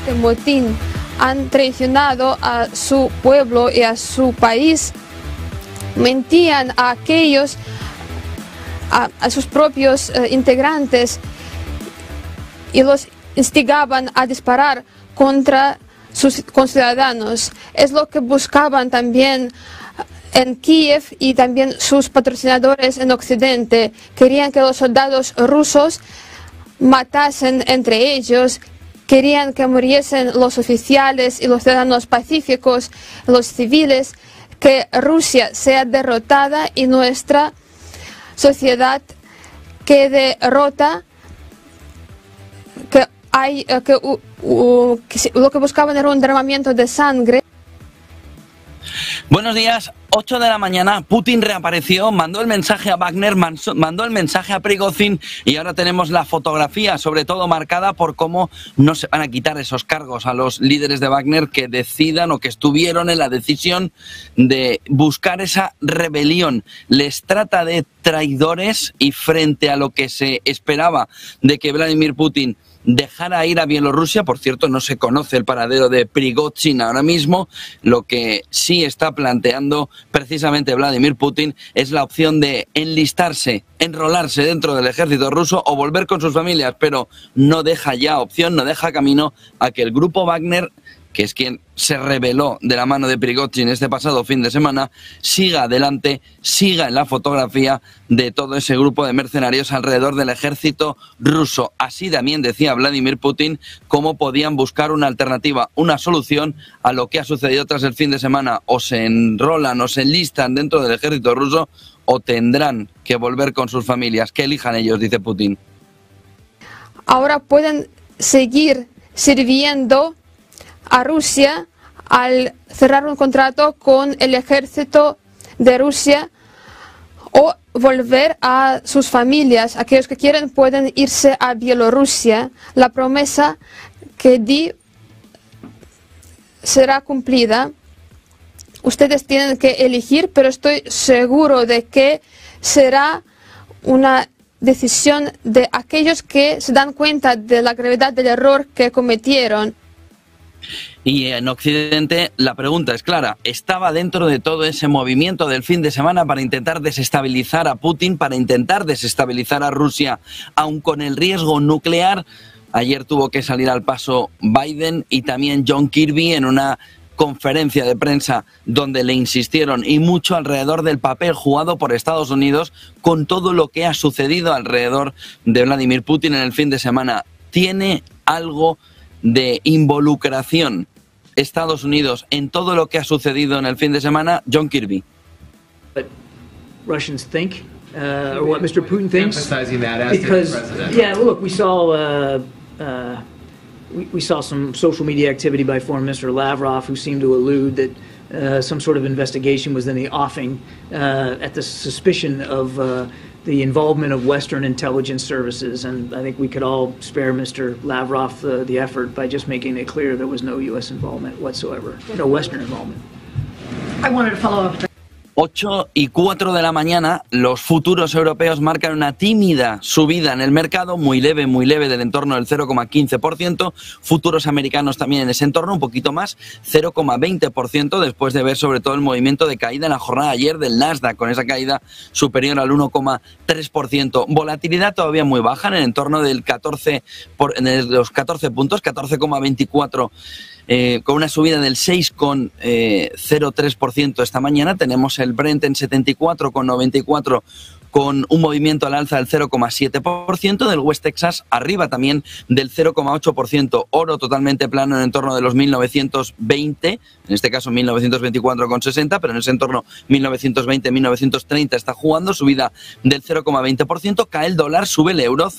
este motín han traicionado a su pueblo y a su país. Mentían a aquellos, a sus propios integrantes, y los instigaban a disparar contra sus conciudadanos. Es lo que buscaban también en Kiev y también sus patrocinadores en Occidente. Querían que los soldados rusos matasen entre ellos, querían que muriesen los oficiales y los ciudadanos pacíficos, los civiles, que Rusia sea derrotada y nuestra sociedad quede rota, que lo que buscaban era un derramamiento de sangre. Buenos días, 8 de la mañana, Putin reapareció, mandó el mensaje a Wagner, mandó el mensaje a Prigozhin y ahora tenemos la fotografía, sobre todo marcada por cómo no se van a quitar esos cargos a los líderes de Wagner que decidan o que estuvieron en la decisión de buscar esa rebelión. Les trata de traidores y frente a lo que se esperaba de que Vladimir Putin dejara ir a Bielorrusia, por cierto, no se conoce el paradero de Prigozhin ahora mismo. Lo que sí está planteando precisamente Vladimir Putin es la opción de enlistarse, enrolarse dentro del ejército ruso o volver con sus familias, pero no deja ya opción, no deja camino a que el grupo Wagner, que es quien se rebeló de la mano de Prigozhin este pasado fin de semana, siga adelante, siga en la fotografía de todo ese grupo de mercenarios alrededor del ejército ruso. Así también decía Vladimir Putin cómo podían buscar una alternativa, una solución a lo que ha sucedido tras el fin de semana. O se enrolan o se enlistan dentro del ejército ruso o tendrán que volver con sus familias. Que elijan ellos, dice Putin. Ahora pueden seguir sirviendo a Rusia al cerrar un contrato con el ejército de Rusia o volver a sus familias. Aquellos que quieren pueden irse a Bielorrusia. La promesa que di será cumplida. Ustedes tienen que elegir, pero estoy seguro de que será una decisión de aquellos que se dan cuenta de la gravedad del error que cometieron. Y en Occidente la pregunta es clara, ¿estaba dentro de todo ese movimiento del fin de semana para intentar desestabilizar a Putin, para intentar desestabilizar a Rusia, aun con el riesgo nuclear? Ayer tuvo que salir al paso Biden y también John Kirby en una conferencia de prensa donde le insistieron y mucho alrededor del papel jugado por Estados Unidos con todo lo que ha sucedido alrededor de Vladimir Putin en el fin de semana. ¿Tiene algo de involucración Estados Unidos en todo lo que ha sucedido en el fin de semana? John Kirby. What Russians think, or what Mr. Putin thinks, emphasizing that as because the president. yeah, look, we saw some social media activity by Foreign Minister Lavrov, who seemed to allude that some sort of investigation was in the offing at the suspicion of the involvement of Western intelligence services, and I think we could all spare Mr. Lavrov the effort by just making it clear there was no U.S. involvement whatsoever, no Western involvement. I wanted to follow up. 8:04 de la mañana, los futuros europeos marcan una tímida subida en el mercado, muy leve del entorno del 0,15%. Futuros americanos también en ese entorno, un poquito más, 0,20%, después de ver sobre todo el movimiento de caída en la jornada de ayer del Nasdaq, con esa caída superior al 1,3%. Volatilidad todavía muy baja, en el entorno del 14, en los 14 puntos, 14,24%. Con una subida del 6,03% esta mañana. Tenemos el Brent en 74,94 con un movimiento al alza del 0,7%, del West Texas arriba también del 0,8%, oro totalmente plano en el entorno de los 1920, en este caso 1924,60, pero en ese entorno 1920-1930 está jugando, subida del 0,20%, cae el dólar, sube el euro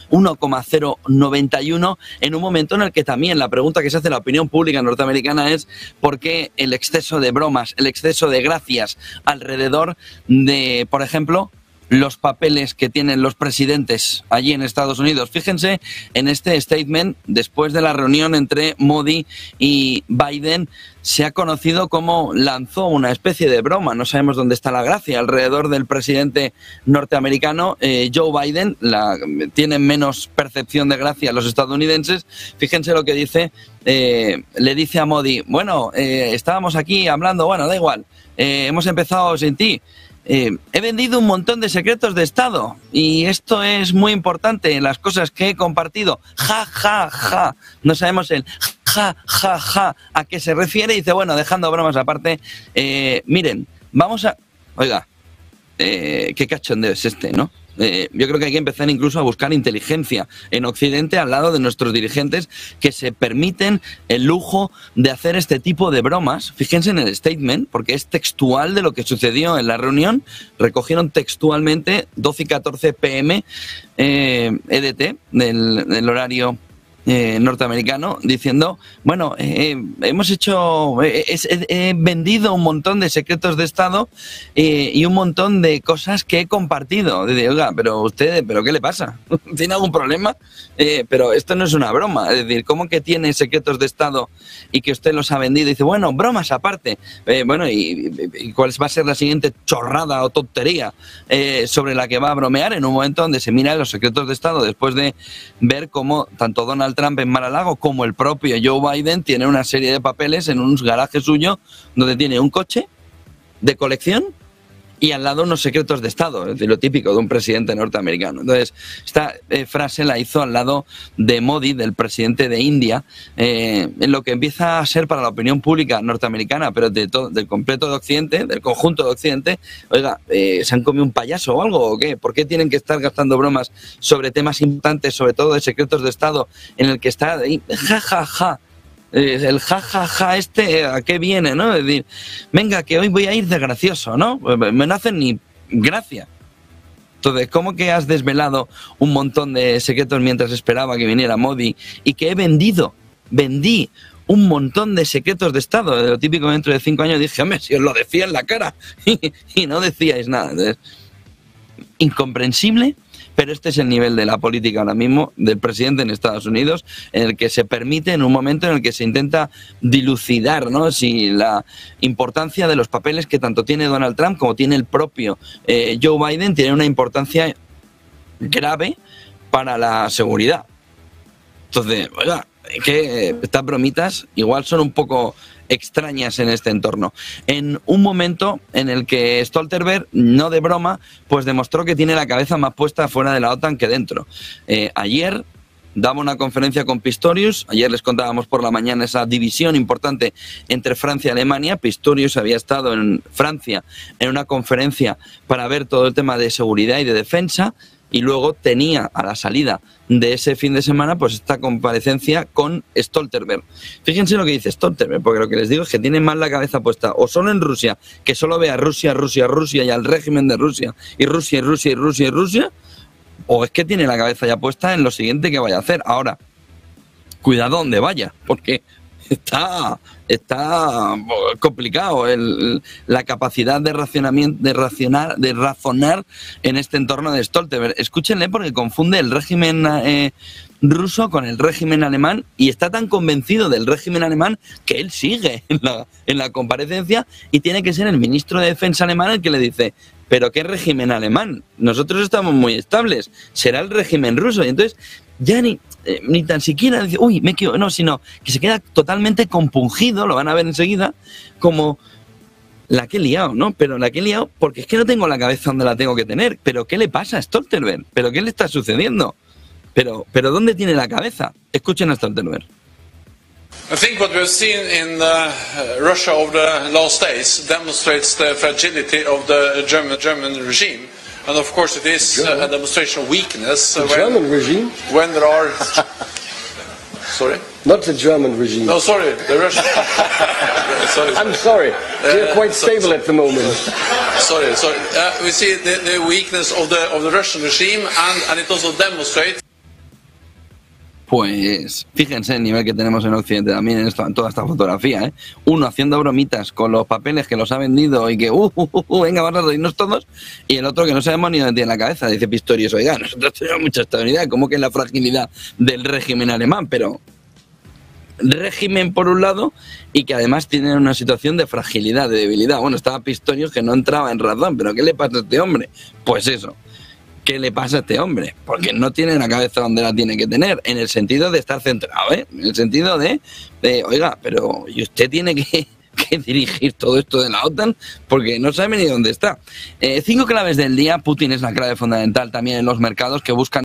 1,091 en un momento en el que también la pregunta que se hace la opinión pública norteamericana es ¿por qué el exceso de bromas, el exceso de gracias alrededor de, por ejemplo, los papeles que tienen los presidentes allí en Estados Unidos. Fíjense en este statement, después de la reunión entre Modi y Biden, se ha conocido como lanzó una especie de broma, no sabemos dónde está la gracia, alrededor del presidente norteamericano. Joe Biden, tienen menos percepción de gracia los estadounidenses. Fíjense lo que dice, le dice a Modi, bueno, estábamos aquí hablando, bueno, da igual, hemos empezado sin ti. He vendido un montón de secretos de Estado y esto es muy importante en las cosas que he compartido. Ja, ja, ja. No sabemos el ja, ja, ja a qué se refiere. Y dice, bueno, dejando bromas aparte, miren, vamos a... Oiga, qué cachondeo es este, ¿no? Yo creo que hay que empezar incluso a buscar inteligencia en Occidente al lado de nuestros dirigentes que se permiten el lujo de hacer este tipo de bromas. Fíjense en el statement, porque es textual de lo que sucedió en la reunión. Recogieron textualmente 12 y 14 p.m. EDT del horario norteamericano, diciendo, bueno, he vendido un montón de secretos de Estado y un montón de cosas que he compartido. Dice, oiga, pero ¿qué le pasa? ¿Tiene algún problema? Pero esto no es una broma. Es decir, ¿cómo que tiene secretos de Estado y que usted los ha vendido? Dice, bueno, bromas aparte. Bueno, ¿y cuál va a ser la siguiente chorrada o tontería sobre la que va a bromear en un momento donde se mira los secretos de Estado después de ver cómo tanto Donald Trump en Mar-a-Lago como el propio Joe Biden tiene una serie de papeles en un garaje suyo donde tiene un coche de colección y al lado unos secretos de Estado, es decir, lo típico de un presidente norteamericano. Entonces, esta frase la hizo al lado de Modi, del presidente de India, en lo que empieza a ser para la opinión pública norteamericana, pero del completo de Occidente, del conjunto de Occidente. Oiga, ¿se han comido un payaso o algo o qué? ¿Por qué tienen que estar gastando bromas sobre temas importantes, sobre todo de secretos de Estado, en el que está ahí, ja, ja, ja? El jajaja ¿a qué viene, no? Es decir, venga, que hoy voy a ir de gracioso, ¿no? Me no hacen ni gracia. Entonces, ¿cómo que has desvelado un montón de secretos mientras esperaba que viniera Modi y que vendí un montón de secretos de Estado? De lo típico, dentro de 5 años dije, hombre, si os lo decía en la cara y no decíais nada. Entonces, incomprensible. Pero este es el nivel de la política ahora mismo del presidente en Estados Unidos, en el que se permite, en un momento en el que se intenta dilucidar, ¿no?, si la importancia de los papeles que tanto tiene Donald Trump como tiene el propio Joe Biden tiene una importancia grave para la seguridad. Entonces, oiga, que estas bromitas igual son un poco extrañas en este entorno. En un momento en el que Stoltenberg, no de broma, pues demostró que tiene la cabeza más puesta fuera de la OTAN que dentro. Ayer daba una conferencia con Pistorius. Ayer les contábamos por la mañana esa división importante entre Francia y Alemania. Pistorius había estado en Francia en una conferencia para ver todo el tema de seguridad y de defensa, y luego tenía a la salida de ese fin de semana pues esta comparecencia con Stoltenberg. Fíjense lo que dice Stoltenberg, porque lo que les digo es que tiene más la cabeza puesta o solo en Rusia, que solo ve a Rusia, Rusia, Rusia y al régimen de Rusia, y Rusia, y Rusia, y Rusia, y Rusia, o es que tiene la cabeza ya puesta en lo siguiente que vaya a hacer. Ahora, cuidado donde vaya, porque está complicado la capacidad de razonar en este entorno de Stoltenberg. Escúchenle, porque confunde el régimen ruso con el régimen alemán, y está tan convencido del régimen alemán que él sigue en la comparecencia, y tiene que ser el ministro de Defensa alemán el que le dice, ¿pero qué régimen alemán? Nosotros estamos muy estables, será el régimen ruso. Y entonces ya ni tan siquiera dice, uy, me equivoco, no, sino que se queda totalmente compungido, lo van a ver enseguida, como la que he liado, ¿no? Pero la que he liado porque es que no tengo la cabeza donde la tengo que tener. ¿Pero qué le pasa a Stoltenberg? ¿Pero qué le está sucediendo? ¿Pero dónde tiene la cabeza? Escuchen a Stoltenberg. I think what we've seen in Russia over the last days demonstrates the fragility of the German regime. And of course it is a demonstration of weakness. The German regime? When there are... Sorry? Not the German regime. No, sorry, the Russian... sorry. I'm sorry, they're quite stable at the moment. Sorry. We see the weakness of the Russian regime, and it also demonstrates... Pues fíjense el nivel que tenemos en Occidente también en toda esta fotografía, ¿eh? Uno haciendo bromitas con los papeles que los ha vendido y que venga, vamos a reírnos todos, y el otro que no sabemos ni dónde tiene la cabeza. Dice Pistorius, oiga, nosotros tenemos mucha estabilidad, como que es la fragilidad del régimen alemán, pero régimen por un lado y que además tiene una situación de fragilidad, de debilidad. Bueno, estaba Pistorius que no entraba en razón, pero ¿qué le pasa a este hombre? Pues eso. ¿Qué le pasa a este hombre? Porque no tiene la cabeza donde la tiene que tener, en el sentido de estar centrado, ¿eh? En el sentido de oiga, pero ¿y usted tiene que dirigir todo esto de la OTAN? Porque no sabe ni dónde está. 5 claves del día. Putin es la clave fundamental también en los mercados que buscan